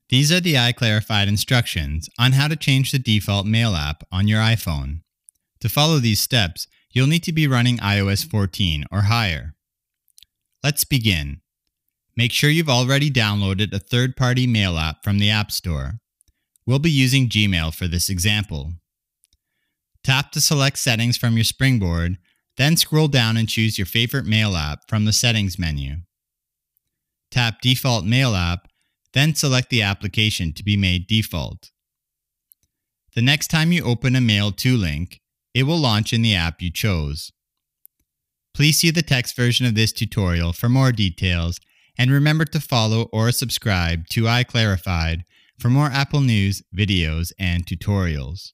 These are the iClarified instructions on how to change the default Mail app on your iPhone. To follow these steps, you'll need to be running iOS 14 or higher. Let's begin. Make sure you've already downloaded a third-party mail app from the App Store. We'll be using Gmail for this example. Tap to select Settings from your springboard, then scroll down and choose your favorite mail app from the Settings menu. Tap Default Mail App, then select the application to be made default. The next time you open a Mail To link, it will launch in the app you chose. Please see the text version of this tutorial for more details, and remember to follow or subscribe to iClarified for more Apple news, videos, and tutorials.